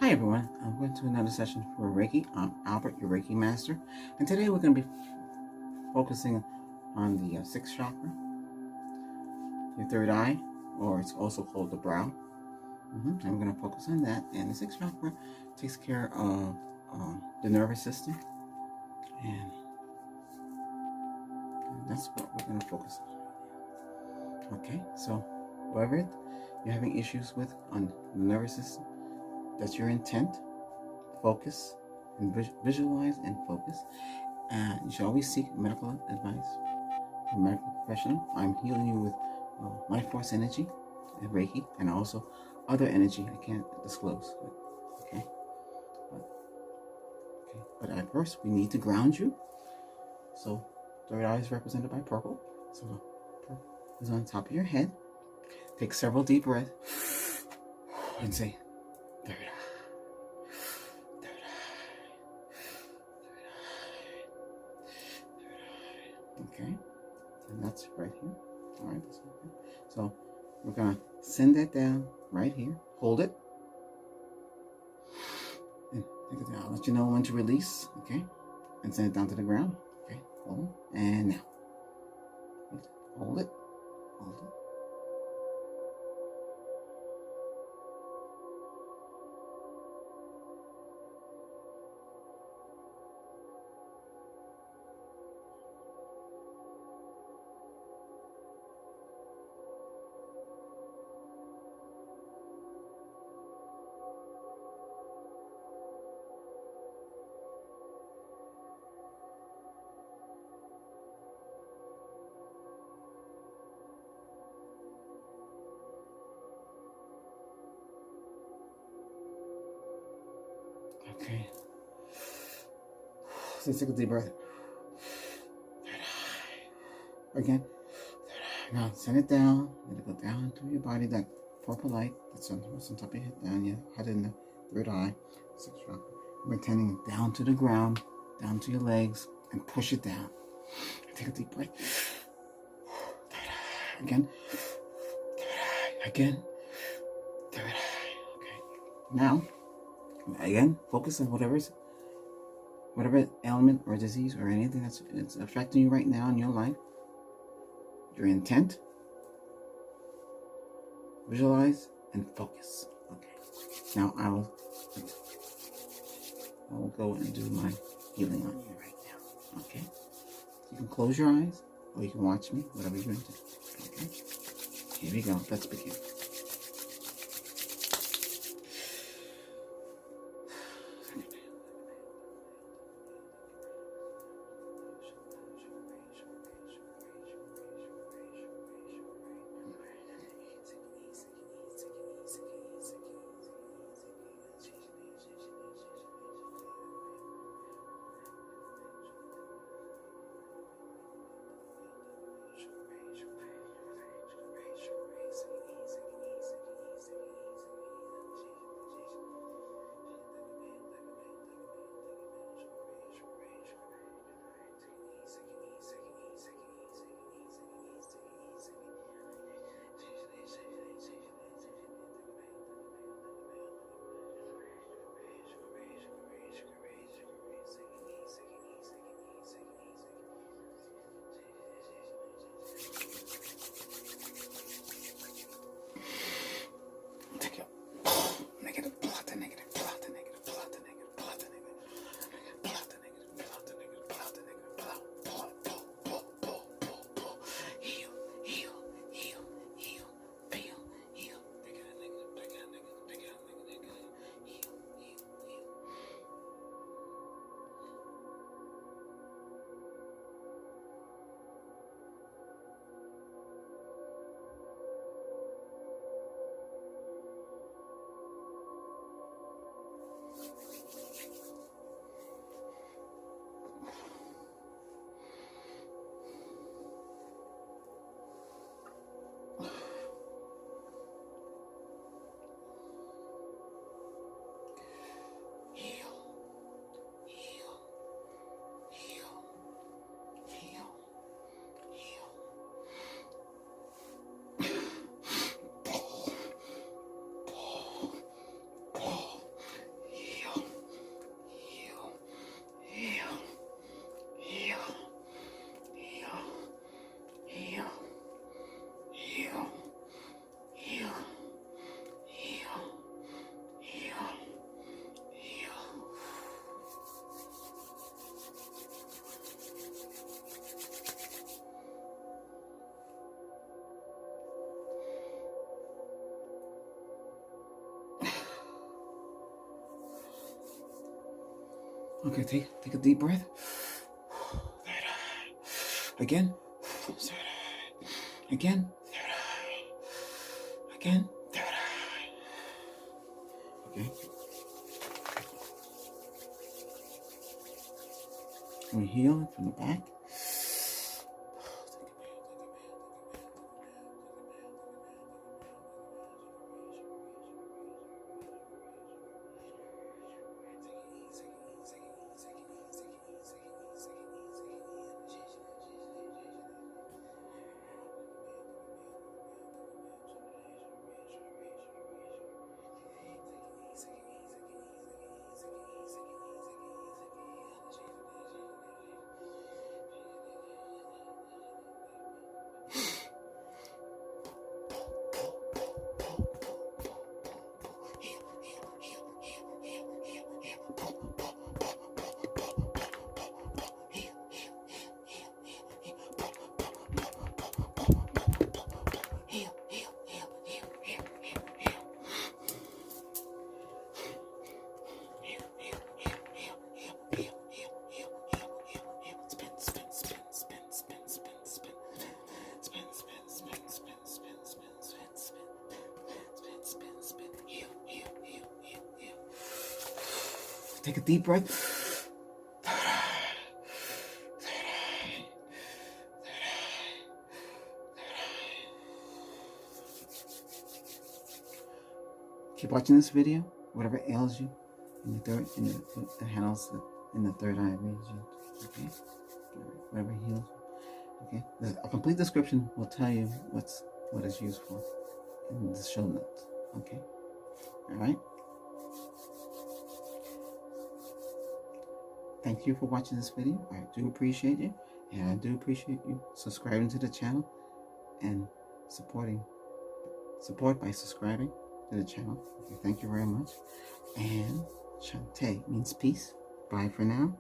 Hi everyone, I'm going to another session for Reiki. I'm Albert, your Reiki master, and today we're going to be focusing on the sixth chakra, your third eye, or it's also called the brow. And we're going to focus on that. And the sixth chakra takes care of the nervous system, and that's what we're going to focus on. Okay, so whatever you're having issues with on the nervous system, that's your intent. Focus and visualize and focus. And you should always seek medical advice from a medical professional. I'm healing you with life force energy and Reiki, and also other energy I can't disclose. But at first we need to ground you. So third eye is represented by purple. So the purple is on top of your head. Take several deep breaths and say, third eye. Okay, and that's right here. All right, that's okay. So we're gonna send that down right here. Hold it, and take it down. I'll let you know when to release. Okay, and send it down to the ground. Okay, hold it, and now hold it, hold it. Okay. So take a deep breath. Again. Now send it down. Let it go down through your body. That purple light that's on top of your head, down your head in the third eye, sixth chakra. We're sending it down to the ground, down to your legs, and push it down. Take a deep breath. Again. Again. Okay. Now, again, focus on whatever ailment or disease or anything that's affecting you right now in your life. Your intent, visualize, and focus. Okay. Now I will go and do my healing on you right now. Okay. You can close your eyes, or you can watch me, whatever you're going to do. Okay. Here we go. Let's begin. Okay, take a deep breath. Third eye. Again. Third eye. Again. Third eye. Again. Third eye. Okay. And we heal from the back. Take a deep breath. Keep watching this video. Whatever ails you in the third, the handles in the third eye region. Okay, whatever heals you. Okay, a complete description will tell you what it's used for in the show notes. Okay, all right. Thank you for watching this video. I do appreciate you, and I do appreciate you subscribing to the channel and support by subscribing to the channel. Okay, thank you very much. And Chant means peace. Bye for now.